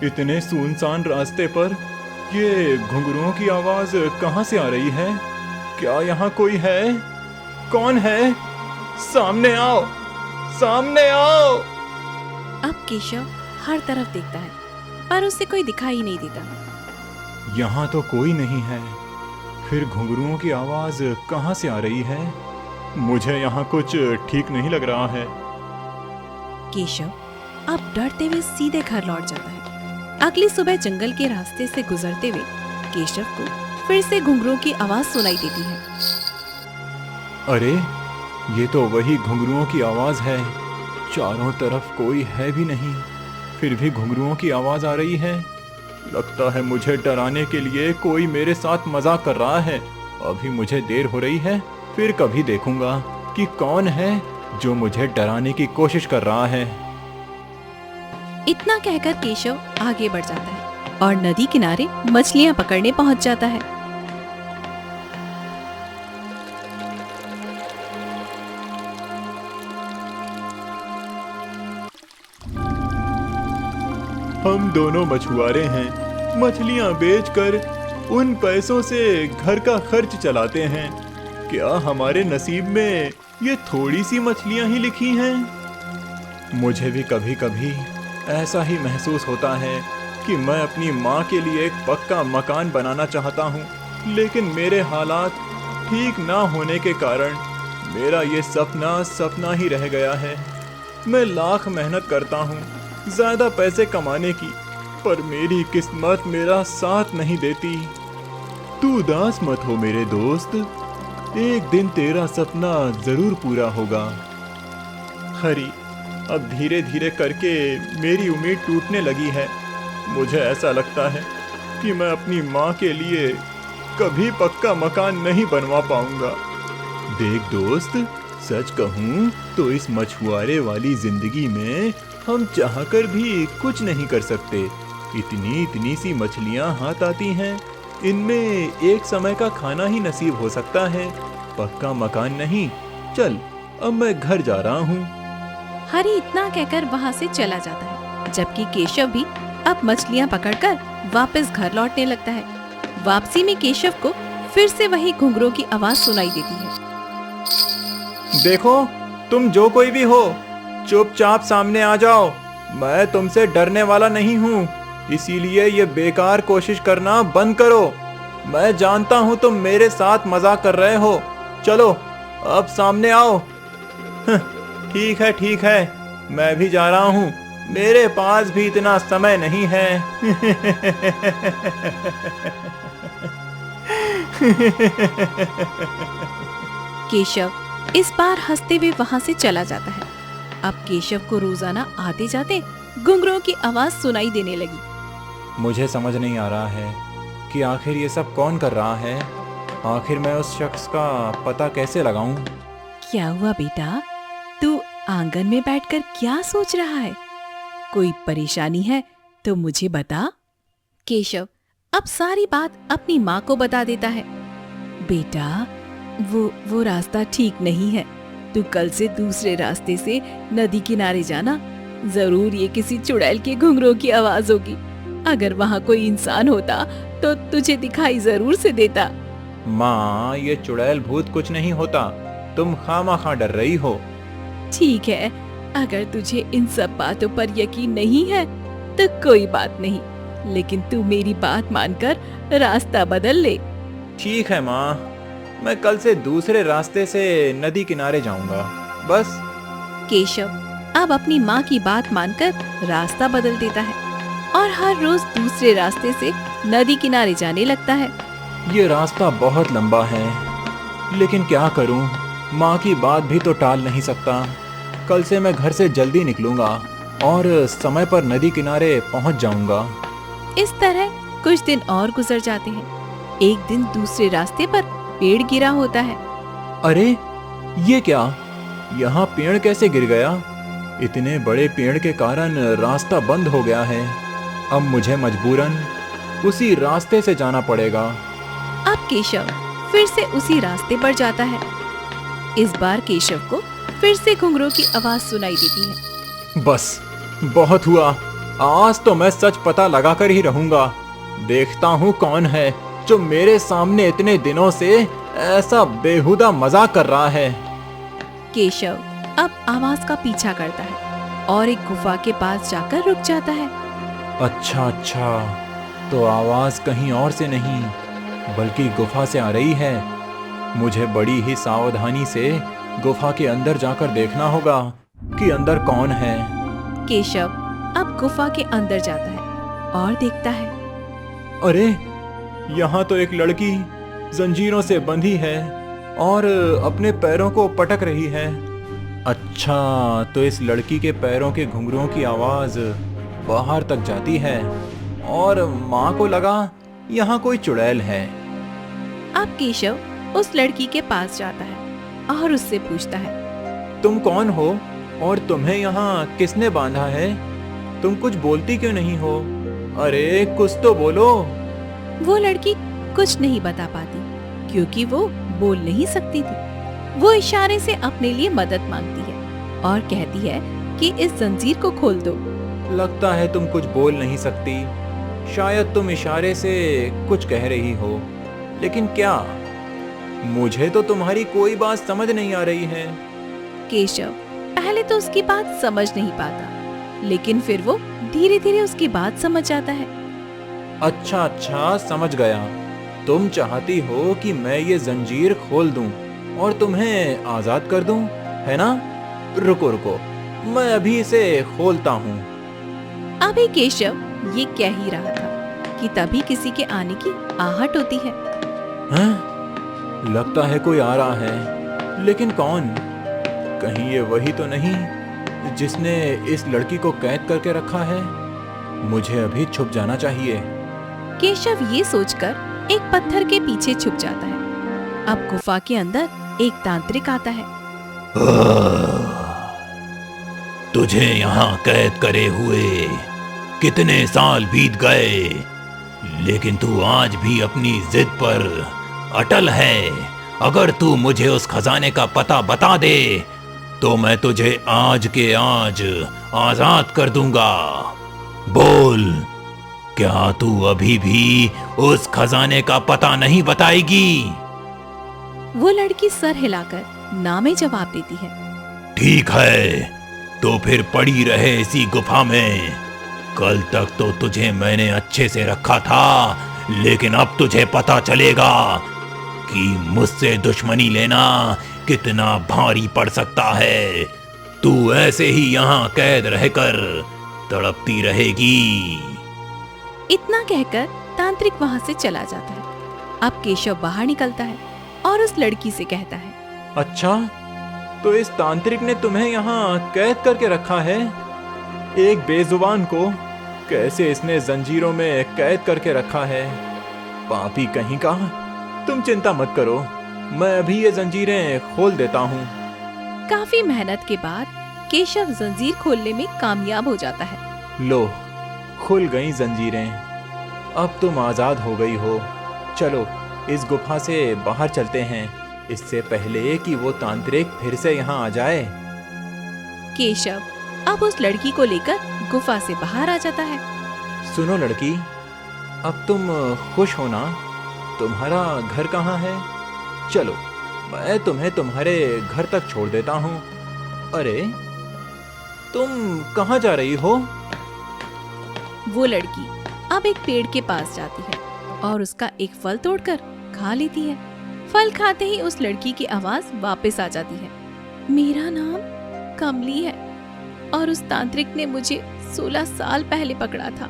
इतने सुनसान रास्ते पर ये घुंघरुओं की आवाज कहाँ से आ रही है? क्या यहाँ कोई है? कौन है? सामने आओ, सामने आओ। अब केशव हर तरफ देखता है पर उसे कोई दिखाई नहीं देता। यहाँ तो कोई नहीं है, फिर घुंघरुओं की आवाज कहाँ से आ रही है? मुझे यहाँ कुछ ठीक नहीं लग रहा है। केशव अब डरते हुए सीधे घर लौट जाता है। अगली सुबह जंगल के रास्ते से गुजरते हुए केशव को फिर से घुंघरुओं की आवाज सुनाई देती है। अरे, ये तो वही घुंघरुओं की आवाज है। चारों तरफ कोई है भी नहीं, फिर भी घुंघरुओं की आवाज आ रही है। लगता है मुझे डराने के लिए कोई मेरे साथ मजाक कर रहा है। अभी मुझे देर हो रही है, फिर कभी देखूंगा कि कौन है जो मुझे डराने की कोशिश कर रहा है। इतना कहकर केशव आगे बढ़ जाता है और नदी किनारे मछलियां पकड़ने पहुंच जाता है। हम दोनों मछुआरे हैं, मछलियां बेचकर उन पैसों से घर का खर्च चलाते हैं। क्या हमारे नसीब में ये थोड़ी सी मछलियां ही लिखी हैं? मुझे भी कभी कभी ऐसा ही महसूस होता है कि मैं अपनी माँ के लिए एक पक्का मकान बनाना चाहता हूँ, लेकिन मेरे हालात ठीक ना होने के कारण मेरा ये सपना सपना ही रह गया है। मैं लाख मेहनत करता हूँ ज्यादा पैसे कमाने की, पर मेरी किस्मत मेरा साथ नहीं देती। तू उदास मत हो मेरे दोस्त, एक दिन तेरा सपना जरूर पूरा होगा। हरी, अब धीरे धीरे करके मेरी उम्मीद टूटने लगी है। मुझे ऐसा लगता है कि मैं अपनी माँ के लिए कभी पक्का मकान नहीं बनवा पाऊंगा। देख दोस्त, सच कहूँ तो इस मछुआरे वाली जिंदगी में हम चाहकर भी कुछ नहीं कर सकते। इतनी इतनी सी मछलियाँ हाथ आती हैं, इनमें एक समय का खाना ही नसीब हो सकता है, पक्का मकान नहीं। चल, अब मैं घर जा रहा हूँ। हरी इतना कहकर वहाँ से चला जाता है, जबकि केशव भी अब मछलियाँ पकड़कर वापस घर लौटने लगता है। वापसी में केशव को फिर से वही घुंघरुओं की आवाज सुनाई देती है। देखो, तुम जो कोई भी हो, चुपचाप सामने आ जाओ। मैं तुमसे डरने वाला नहीं हूँ, इसीलिए ये बेकार कोशिश करना बंद करो। मैं जानता हूँ तुम मेरे साथ मजाक कर रहे हो। चलो, अब सामने आओ। ठीक है, मैं भी जा रहा हूँ, मेरे पास भी इतना समय नहीं है। केशव इस बार हंसते हुए वहाँ से चला जाता है। अब केशव को रोजाना आते जाते घुंघरुओं की आवाज सुनाई देने लगी। मुझे समझ नहीं आ रहा है कि आखिर ये सब कौन कर रहा है। आखिर मैं उस शख्स का पता कैसे लगाऊं? क्या हुआ बेटा, तू आंगन में बैठकर क्या सोच रहा है? कोई परेशानी है तो मुझे बता। केशव अब सारी बात अपनी माँ को बता देता है। बेटा, वो रास्ता ठीक नहीं है, तू कल से दूसरे रास्ते से नदी किनारे जाना। जरूर ये किसी चुड़ैल के घुंघरुओं की आवाज होगी। अगर वहाँ कोई इंसान होता तो तुझे दिखाई जरूर से देता। माँ, ये चुड़ैल भूत कुछ नहीं होता, तुम खामखा डर रही हो। ठीक है, अगर तुझे इन सब बातों पर यकीन नहीं है तो कोई बात नहीं, लेकिन तू मेरी बात मानकर रास्ता बदल ले। ठीक है माँ, मैं कल से दूसरे रास्ते से नदी किनारे जाऊंगा, बस। केशव अब अपनी माँ की बात मानकर रास्ता बदल देता है और हर रोज दूसरे रास्ते से नदी किनारे जाने लगता है। ये रास्ता बहुत लंबा है, लेकिन क्या करूं, माँ की बात भी तो टाल नहीं सकता। कल से मैं घर से जल्दी निकलूंगा और समय पर नदी किनारे पहुंच जाऊंगा। इस तरह कुछ दिन और गुजर जाते हैं। एक दिन दूसरे रास्ते पर पेड़ गिरा होता है। अरे, ये क्या? यहाँ पेड़ कैसे गिर गया? इतने बड़े पेड़ के कारण रास्ता बंद हो गया है। अब मुझे मजबूरन उसी रास्ते से जाना पड़ेगा। अब केशव फिर से उसी रास्ते पर जाता है। इस बार केशव को फिर से घुंघरुओं की आवाज सुनाई देती है। बस, बहुत हुआ, आज तो मैं सच पता लगा कर ही रहूंगा। देखता हूँ कौन है जो मेरे सामने इतने दिनों से ऐसा बेहुदा मजाक कर रहा है। केशव अब आवाज का पीछा करता है और एक गुफा के पास जाकर रुक जाता है। अच्छा, तो आवाज कहीं और से नहीं बल्कि गुफा से आ रही है। मुझे बड़ी ही सावधानी से गुफा के अंदर जाकर देखना होगा कि अंदर कौन है। केशव अब गुफा के अंदर जाता है और देखता है। अरे, यहाँ तो एक लड़की जंजीरों से बंधी है और अपने पैरों को पटक रही है। अच्छा, तो इस लड़की के पैरों के घुंघरुओं की आवाज बाहर तक जाती है और माँ को लगा यहाँ कोई चुड़ैल है। अब केशव उस लड़की के पास जाता है और उससे पूछता है, तुम कौन हो और तुम्हें यहाँ किसने बांधा है? तुम कुछ बोलती क्यों नहीं हो? अरे कुछ तो बोलो। वो लड़की कुछ नहीं बता पाती क्योंकि वो बोल नहीं सकती थी। वो इशारे से अपने लिए मदद मांगती है और कहती है कि इस जंजीर को खोल दो। लगता है तुम कुछ बोल नहीं सकती। शायद तुम इशारे से कुछ कह रही हो, लेकिन क्या? मुझे तो तुम्हारी कोई बात समझ नहीं आ रही है। केशव पहले तो उसकी बात समझ नहीं पाता, लेकिन फिर वो धीरे धीरे उसकी बात समझ जाता है। अच्छा, समझ गया। तुम चाहती हो कि मैं ये जंजीर खोल दूं और तुम्हें आजाद कर दूं, है ना? रुको, मैं अभी इसे खोलता हूँ। अभी केशव ये कह ही रहा था कि तभी किसी के आने की आहट होती है। हैं? लगता है कोई आ रहा है, लेकिन कौन? कहीं ये वही तो नहीं जिसने इस लड़की को कैद करके रखा है? मुझे अभी छुप जाना चाहिए। केशव ये सोचकर एक पत्थर के पीछे छुप जाता है। अब गुफा के अंदर एक तांत्रिक आता है। तुझे यहाँ कैद करे हुए कितने साल बीत गए, लेकिन तू आज भी अपनी जिद पर अटल है। अगर तू मुझे उस खजाने का पता बता दे तो मैं तुझे आज के आज आजाद कर दूंगा। बोल, क्या तू अभी भी उस खजाने का पता नहीं बताएगी? वो लड़की सर हिलाकर ना में जवाब देती है। ठीक है, तो फिर पड़ी रहे इसी गुफा में। कल तक तो तुझे मैंने अच्छे से रखा था, लेकिन अब तुझे पता चलेगा कि मुझसे दुश्मनी लेना कितना भारी पड़ सकता है। तू ऐसे ही यहाँ कैद रहकर तड़पती रहेगी। इतना कहकर तांत्रिक वहाँ से चला जाता है। अब केशव बाहर निकलता है और उस लड़की से कहता है, अच्छा, तो इस तांत्रिक ने तुम्हें यहाँ कैद करके रखा है? एक बेजुबान को कैसे इसने जंजीरों में कैद करके रखा है? पापी कहीं का। तुम चिंता मत करो, मैं अभी ये जंजीरें खोल देता हूँ। काफी मेहनत के बाद केशव जंजीर खोलने में कामयाब हो जाता है। लो, खुल गई जंजीरें। अब तुम आजाद हो गई हो। चलो इस गुफा से बाहर चलते हैं, इससे पहले कि वो तांत्रिक फिर से यहाँ आ जाए। केशव अब उस लड़की को लेकर गुफा से बाहर आ जाता है। सुनो लड़की, अब तुम खुश हो ना? तुम्हारा घर कहाँ है? चलो मैं तुम्हें तुम्हारे घर तक छोड़ देता हूँ। अरे, तुम कहाँ जा रही हो? वो लड़की अब एक पेड़ के पास जाती है और उसका एक फल तोड़कर खा लेती है। फल खाते ही उस लड़की की आवाज वापस आ जाती है। मेरा नाम कमली है और उस तांत्रिक ने मुझे 16 साल पहले पकड़ा था।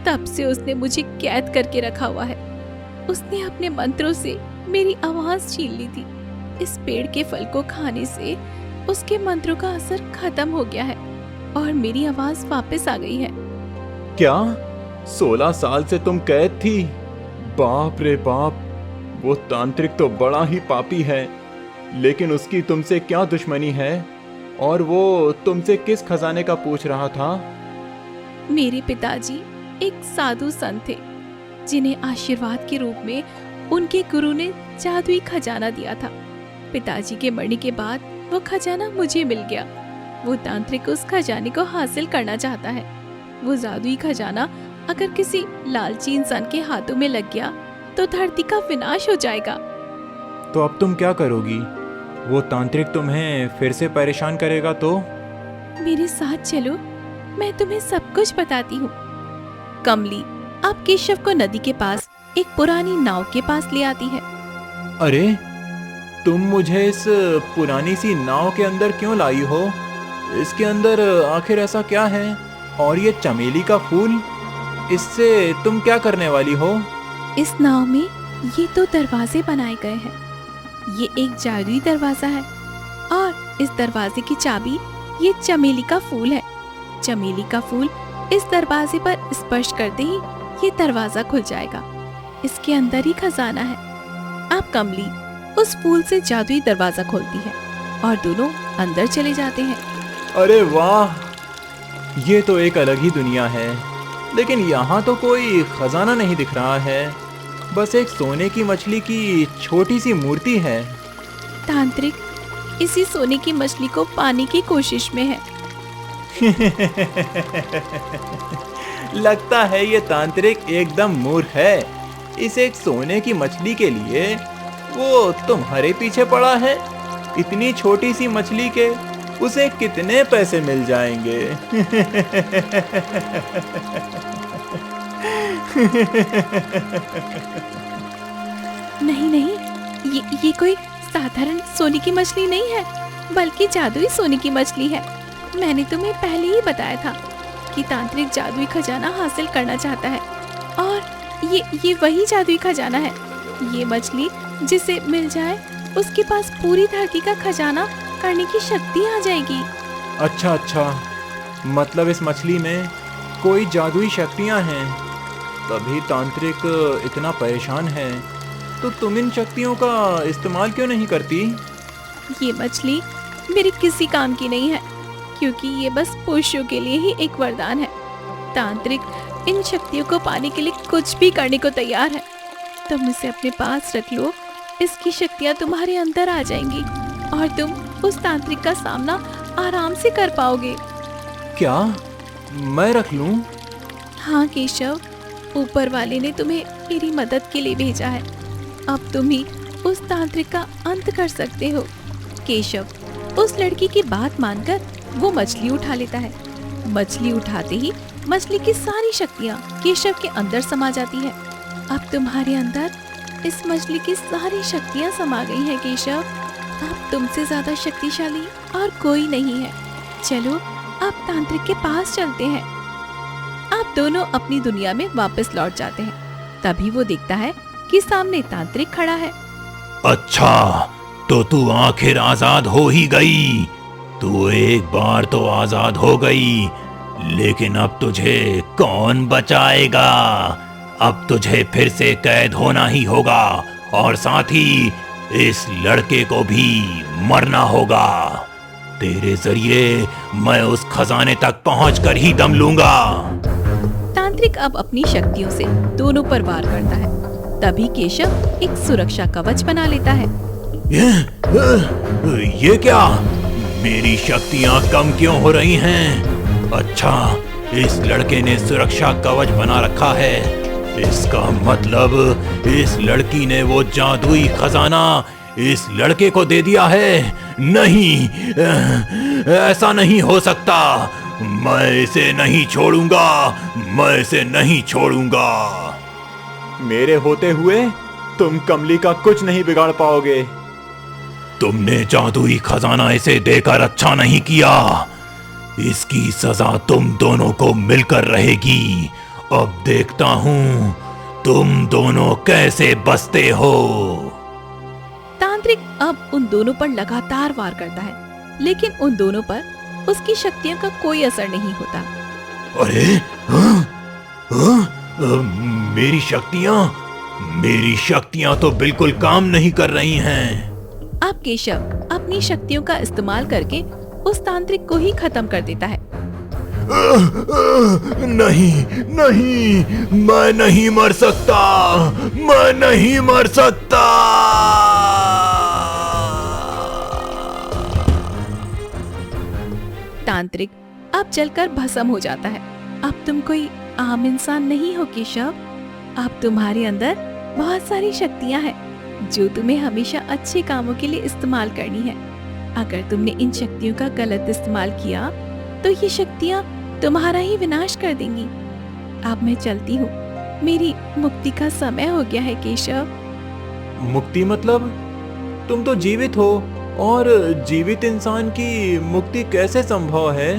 तब से उसने मुझे कैद करके रखा हुआ है। उसने अपने मंत्रों से मेरी आवाज छीन ली थी। इस पेड़ के फल को खाने से उसके मंत्रों का असर खत्म हो गया है और मेरी आवाज वापस आ गई है। क्या 16 साल से तुम कैद थी? बाप रे बाप, वो तांत्रिक तो बड़ा ही पापी है। लेकिन उसकी तुमसे क्या दुश्मनी है? और वो तुमसे किस खजाने का पूछ रहा था? मेरे पिताजी एक साधु संत थे जिन्हें आशीर्वाद के रूप में उनके गुरु ने जादुई खजाना दिया था। पिताजी के मरने के बाद वो खजाना मुझे मिल गया। वो तांत्रिक उस खजाने को हासिल करना चाहता है। वो जादुई खजाना अगर किसी लालची इंसान के हाथों में लग गया तो धरती का विनाश हो जाएगा। तो अब तुम क्या करोगी? वो तांत्रिक तुम्हें फिर से परेशान करेगा तो? मेरे साथ चलो, मैं तुम्हें सब कुछ बताती हूँ। कमली अब केशव को नदी के पास एक पुरानी नाव के पास ले आती है। अरे, तुम मुझे इस पुरानी सी नाव के अंदर क्यों लाई हो? इसके अंदर आखिर ऐसा क्या है? और ये चमेली का फूल, इससे तुम क्या करने वाली हो? इस नाव में ये दो दरवाजे बनाए गए हैं। ये एक जादुई दरवाजा है और इस दरवाजे की चाबी ये चमेली का फूल है। चमेली का फूल इस दरवाजे पर स्पर्श करते ही ये दरवाजा खुल जाएगा। इसके अंदर ही खजाना है। अब कमली उस फूल से जादुई दरवाजा खोलती है और दोनों अंदर चले जाते हैं। अरे वाह, ये तो एक अलग ही दुनिया है। लेकिन यहाँ तो कोई खजाना नहीं दिख रहा है, बस एक सोने की मछली की छोटी सी मूर्ति है। तांत्रिक इसी सोने की मछली को पाने की कोशिश में है। लगता है ये तांत्रिक एकदम मूर्ख है। इस एक सोने की मछली के लिए वो तुम्हारे पीछे पड़ा है। इतनी छोटी सी मछली के उसे कितने पैसे मिल जाएंगे? नहीं नहीं, ये कोई साधारण सोने की मछली नहीं है, बल्कि जादुई सोने की मछली है। मैंने तुम्हें पहले ही बताया था कि तांत्रिक जादुई खजाना हासिल करना चाहता है और ये वही जादुई खजाना है। ये मछली जिसे मिल जाए उसके पास पूरी धरती का खजाना करने की शक्ति आ जाएगी। अच्छा अच्छा, मतलब इस मछली में कोई जादुई शक्तियां हैं, तभी तांत्रिक इतना परेशान है। तो तुम इन शक्तियों का इस्तेमाल क्यों नहीं करती? ये मछली मेरे किसी काम की नहीं है, क्योंकि ये बस पुरुषों के लिए ही एक वरदान है। तांत्रिक इन शक्तियों को पाने के लिए कुछ भी करने को तैयार है। तुम इसे अपने पास रख लो, इसकी शक्तियाँ तुम्हारे अंदर आ जाएंगी और तुम उस तांत्रिक का सामना आराम से कर पाओगे। क्या मैं रख लूं? हाँ केशव, ऊपर वाले ने तुम्हें मेरी मदद के लिए भेजा है। अब तुम ही उस तांत्रिक का अंत कर सकते हो। केशव उस लड़की की बात मानकर वो मछली उठा लेता है। मछली उठाते ही मछली की सारी शक्तियाँ केशव के अंदर समा जाती है। अब तुम्हारे अंदर इस मछली की सारी शक्तियाँ समा गई हैं केशव। अब तुमसे ज्यादा शक्तिशाली और कोई नहीं है। चलो अब तांत्रिक के पास चलते हैं। आप दोनों अपनी दुनिया में वापस लौट जाते हैं। तभी वो देखता है कि सामने तांत्रिक खड़ा है। अच्छा, तो तू आखिर आजाद हो ही गई। तू एक बार तो आजाद हो गई, लेकिन अब तुझे कौन बचाएगा? अब तुझे फिर से कैद होना ही होगा और साथ ही इस लड़के को भी मरना होगा। तेरे जरिए मैं उस खजाने तक पहुंचकर ही दम लूंगा। तांत्रिक अब अपनी शक्तियों से दोनों पर वार करता है। तभी केशव एक सुरक्षा कवच बना लेता है। ये क्या? मेरी शक्तियां कम क्यों हो रही हैं? अच्छा, इस लड़के ने सुरक्षा कवच बना रखा है। इसका मतलब इस लड़की ने वो जादुई खजाना इस लड़के को दे दिया है। नहीं, ऐसा नहीं हो सकता। मैं इसे नहीं छोड़ूंगा, मैं इसे नहीं छोड़ूंगा। मेरे होते हुए तुम कमली का कुछ नहीं बिगाड़ पाओगे। तुमने जादुई खजाना इसे देकर अच्छा नहीं किया। इसकी सजा तुम दोनों को मिलकर रहेगी। अब देखता हूँ तुम दोनों कैसे बचते हो। तांत्रिक अब उन दोनों पर लगातार वार करता है, लेकिन उन दोनों पर उसकी शक्तियों का कोई असर नहीं होता। अरे मेरी शक्तियां तो बिल्कुल काम नहीं कर रही हैं। अब केशव अपनी शक्तियों का इस्तेमाल करके उस तांत्रिक को ही खत्म कर देता है। नहीं नहीं, मैं नहीं मर सकता, मैं नहीं मर सकता। तांत्रिक अब जलकर भस्म हो जाता है अब तुम कोई आम इंसान नहीं हो केशव। अब तुम्हारे अंदर बहुत सारी शक्तियां हैं जो तुम्हें हमेशा अच्छे कामों के लिए इस्तेमाल करनी है। अगर तुमने इन शक्तियों का गलत इस्तेमाल किया तो ये शक्तियां तुम्हारा ही विनाश कर देंगी। अब मैं चलती हूँ, मेरी मुक्ति का समय हो गया है केशव। मुक्ति मतलब? तुम तो जीवित हो, और जीवित इंसान की मुक्ति कैसे संभव है?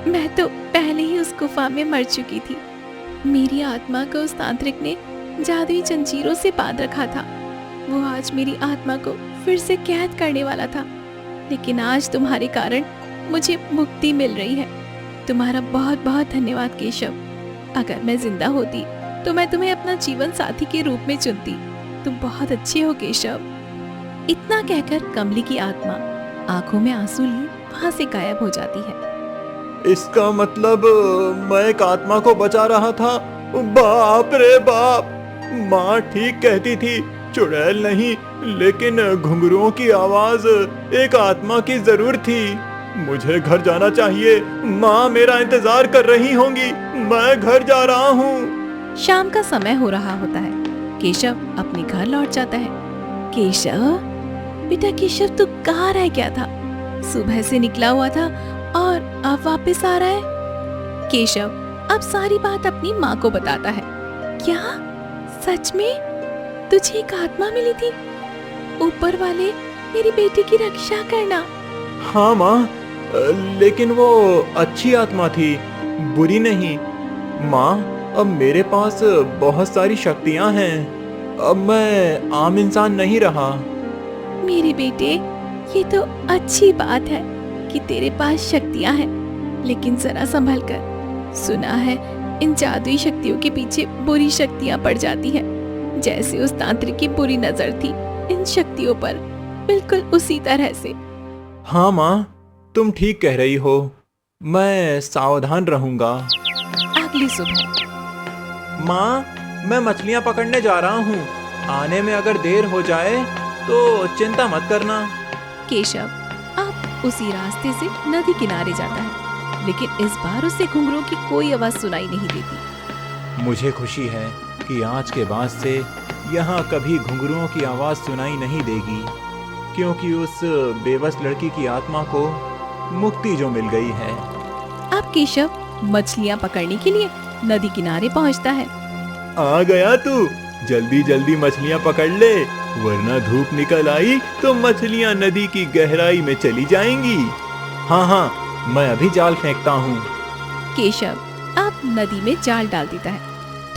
मैं तो पहले ही उस गुफा में मर चुकी थी। मेरी आत्मा को उस तांत्रिक ने जादुई जंजीरों से बांध रखा था। वो आज मेरी आत्मा को फिर से कैद करने वाला था, लेकिन आज तुम्हारे कारण मुझे मुक्ति मिल रही है। तुम्हारा बहुत बहुत धन्यवाद केशव। अगर मैं जिंदा होती तो मैं तुम्हें अपना जीवन साथी के रूप में चुनती। तुम बहुत अच्छे हो केशव। इतना कहकर कमली की आत्मा आंखों में आंसू लिए वहां से गायब हो जाती है। इसका मतलब मैं एक आत्मा को बचा रहा था? बाप रे बाप! माँ ठीक कहती थी, चुड़ैल नहीं लेकिन घुंघरुओं की आवाज एक आत्मा की जरूर थी। मुझे घर जाना चाहिए, माँ मेरा इंतजार कर रही होंगी। मैं घर जा रहा हूँ। शाम का समय हो रहा होता है। केशव अपने घर लौट जाता है। केशव, बेटा केशव, तू कहाँ रह गया था? सुबह से निकला हुआ था और अब वापस आ रहा है। केशव अब सारी बात अपनी माँ को बताता है। क्या सच में तुझे एक आत्मा मिली थी? ऊपर वाले मेरी बेटी की रक्षा करना। हाँ माँ, लेकिन वो अच्छी आत्मा थी, बुरी नहीं। माँ, अब मेरे पास बहुत सारी शक्तियाँ हैं। अब मैं आम इंसान नहीं रहा। मेरे बेटे, ये तो अच्छी बात है कि तेरे पास शक्तियाँ हैं, लेकिन जरा संभल कर। सुना है इन जादुई शक्तियों के पीछे बुरी शक्तियाँ पड़ जाती हैं। जैसे उस तांत्रिक की बुरी नजर थी इन शक्तियों पर, बिल्कुल उसी तरह से। हाँ माँ, तुम ठीक कह रही हो। मैं सावधान रहूंगा। अगली सुबह माँ, मैं मछलियाँ पकड़ने जा रहा हूँ। आने में अगर देर हो जाए तो चिंता मत करना। केशव अब उसी रास्ते से नदी किनारे जाता है, लेकिन इस बार उसे घुंघरुओं की कोई आवाज सुनाई नहीं देती। मुझे खुशी है कि आज के बाद से यहाँ कभी घुंघरुओं की आवाज सुनाई नहीं देगी, क्योंकि उस बेबस लड़की की आत्मा को मुक्ति जो मिल गई है। अब केशव मछलियाँ पकड़ने के लिए नदी किनारे पहुँचता है। आ गया तू, जल्दी जल्दी मछलियाँ पकड़ ले, वरना धूप निकल आई तो मछलियाँ नदी की गहराई में चली जाएंगी। हाँ हाँ, मैं अभी जाल फेंकता हूँ। केशव अब नदी में जाल डाल देता है।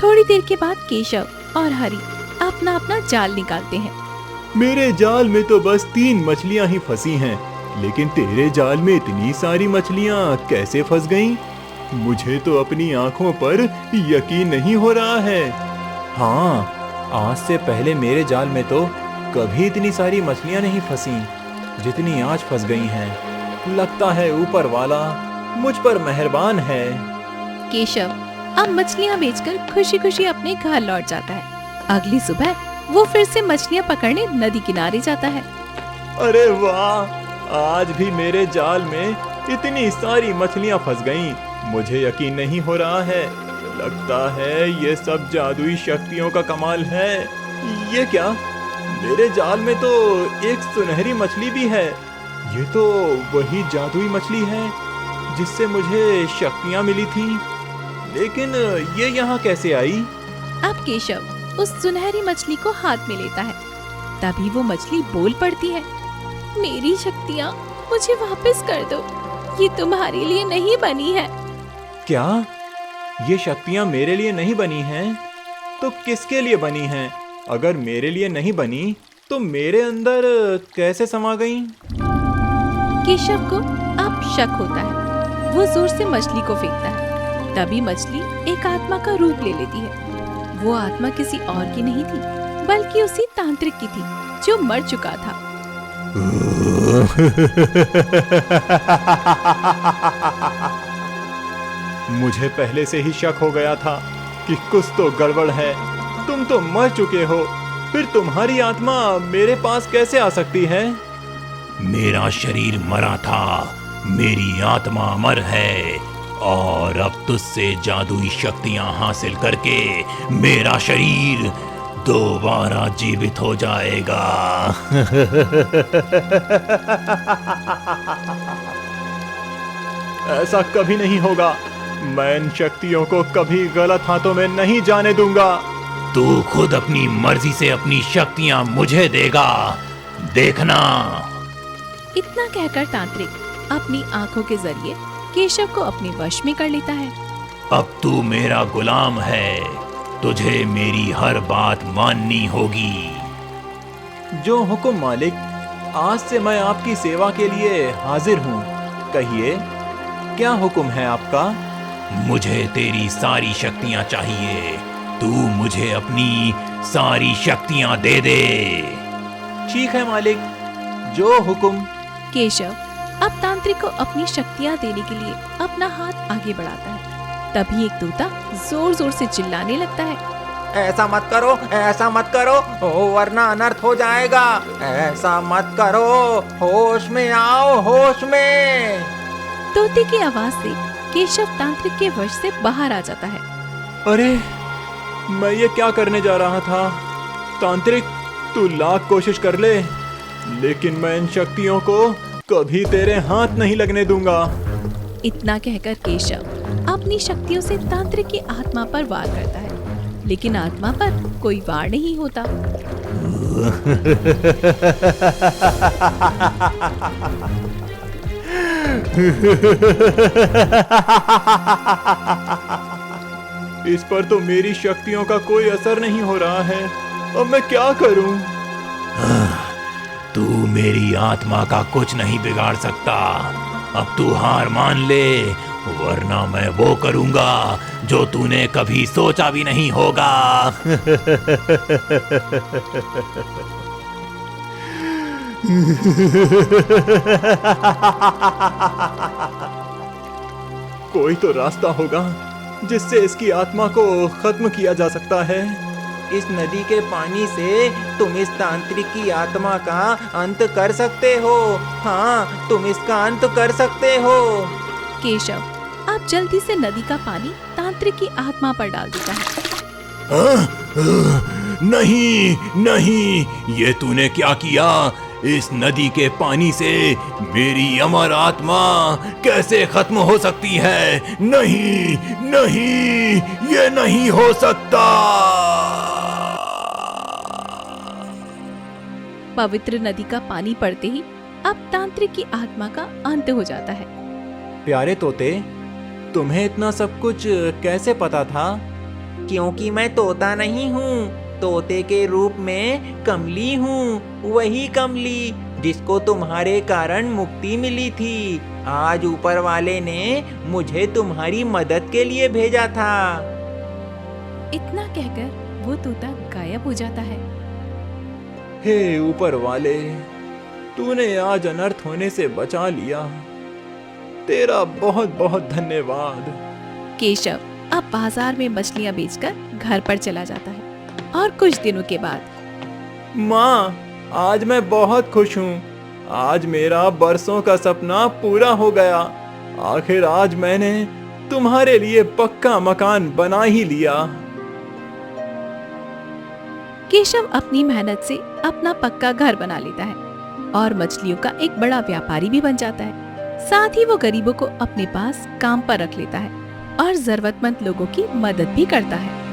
थोड़ी देर के बाद केशव और हरी अपना अपना जाल निकालते हैं। मेरे जाल में तो बस 3 मछलियाँ ही फंसी हैं, लेकिन तेरे जाल में इतनी सारी मछलियाँ कैसे फंस गईं? मुझे तो अपनी आंखों पर यकीन नहीं हो रहा है। हाँ, आज से पहले मेरे जाल में तो कभी इतनी सारी मछलियाँ नहीं फंसी जितनी आज फंस गई हैं। लगता है ऊपर वाला मुझ पर मेहरबान है। केशव अब मछलियाँ बेचकर खुशी खुशी अपने घर लौट जाता है। अगली सुबह वो फिर से मछलियाँ पकड़ने नदी किनारे जाता है। अरे वाह, आज भी मेरे जाल में इतनी सारी मछलियाँ फंस गईं। मुझे यकीन नहीं हो रहा है। लगता है ये सब जादुई शक्तियों का कमाल है। ये क्या? मेरे जाल में तो एक सुनहरी मछली भी है। ये तो वही जादुई मछली है जिससे मुझे शक्तियाँ मिली थी, लेकिन ये यहाँ कैसे आई? अब केशव उस सुनहरी मछली को हाथ में लेता है। तभी वो मछली बोल पड़ती है, मेरी शक्तियाँ मुझे वापस कर दो, ये तुम्हारे लिए नहीं बनी है। क्या? ये शक्तियाँ मेरे लिए नहीं बनी हैं? तो किसके लिए बनी हैं? अगर मेरे लिए नहीं बनी तो मेरे अंदर कैसे समा गईं? केशव को अब शक होता है। वो जोर से मछली को फेंकता है। तभी मछली एक आत्मा का रूप ले लेती है। वो आत्मा किसी और की नहीं थी, बल्कि उसी तांत्रिक की थी जो मर चुका था। मुझे पहले से ही शक हो गया था कि कुछ तो गड़बड़ है। तुम तो मर चुके हो, फिर तुम्हारी आत्मा मेरे पास कैसे आ सकती है? मेरा शरीर मरा था, मेरी आत्मा अमर है और अब तुझसे जादुई शक्तियां हासिल करके मेरा शरीर दोबारा जीवित हो जाएगा। ऐसा कभी नहीं होगा। मैं इन शक्तियों को कभी गलत हाथों में नहीं जाने दूंगा। तू खुद अपनी मर्जी से अपनी शक्तियां मुझे देगा, देखना। इतना कहकर तांत्रिक अपनी आंखों के जरिए केशव को अपने वश में कर लेता है। अब तू मेरा गुलाम है, तुझे मेरी हर बात माननी होगी। जो हुक्म मालिक, आज से मैं आपकी सेवा के लिए हाजिर हूँ। कहिए, क्या हुक्म है आपका? मुझे तेरी सारी शक्तियां चाहिए। तू मुझे अपनी सारी शक्तियां दे दे। ठीक है मालिक, जो हुक्म। केशव अब तांत्रिक को अपनी शक्तियां देने के लिए अपना हाथ आगे बढ़ाता है। तभी एक तोता जोर जोर से चिल्लाने लगता है, ऐसा मत करो, ऐसा मत करो, वरना अनर्थ हो जाएगा। ऐसा मत करो, होश में आओ, होश में। तोते की आवाज से केशव तांत्रिक के वश से बाहर आ जाता है। अरे, मैं ये क्या करने जा रहा था? तांत्रिक, तू लाख कोशिश कर ले, लेकिन मैं इन शक्तियों को कभी तेरे हाथ नहीं लगने दूंगा। इतना कहकर केशव अपनी शक्तियों से तांत्रिक की आत्मा पर वार करता है, लेकिन आत्मा पर कोई वार नहीं होता। इस पर तो मेरी शक्तियों का कोई असर नहीं हो रहा है। अब मैं क्या करूं? तू मेरी आत्मा का कुछ नहीं बिगाड़ सकता। अब तू हार मान ले, वरना मैं वो करूंगा जो तूने कभी सोचा भी नहीं होगा। कोई तो रास्ता होगा जिससे इसकी आत्मा को खत्म किया जा सकता है। इस नदी के पानी से तुम इस तांत्रिक की आत्मा का अंत कर सकते हो। हाँ, तुम इसका अंत कर सकते हो। केशव अब जल्दी से नदी का पानी तांत्रिक की आत्मा पर डाल देता है। नहीं नहीं, ये तूने क्या किया? इस नदी के पानी से मेरी अमर आत्मा कैसे खत्म हो सकती है? नहीं नहीं, ये नहीं हो सकता। पवित्र नदी का पानी पड़ते ही अब तांत्रिक की आत्मा का अंत हो जाता है। प्यारे तोते, तुम्हें इतना सब कुछ कैसे पता था? क्योंकि मैं तोता नहीं हूँ, तोते के रूप में कमली हूँ। वही कमली जिसको तुम्हारे कारण मुक्ति मिली थी। आज ऊपर वाले ने मुझे तुम्हारी मदद के लिए भेजा था। इतना कहकर वो तोता गायब हो जाता है। हे ऊपर वाले, तूने आज अनर्थ होने से बचा लिया। तेरा बहुत बहुत धन्यवाद। केशव अब बाजार में मछलियां बेचकर घर पर चला जाता है और कुछ दिनों के बाद, माँ, आज मैं बहुत खुश हूँ। आज मेरा बरसों का सपना पूरा हो गया। आखिर आज मैंने तुम्हारे लिए पक्का मकान बना ही लिया। केशव अपनी मेहनत से अपना पक्का घर बना लेता है और मछलियों का एक बड़ा व्यापारी भी बन जाता है। साथ ही वो गरीबों को अपने पास काम पर रख लेता है और जरूरतमंद लोगों की मदद भी करता है।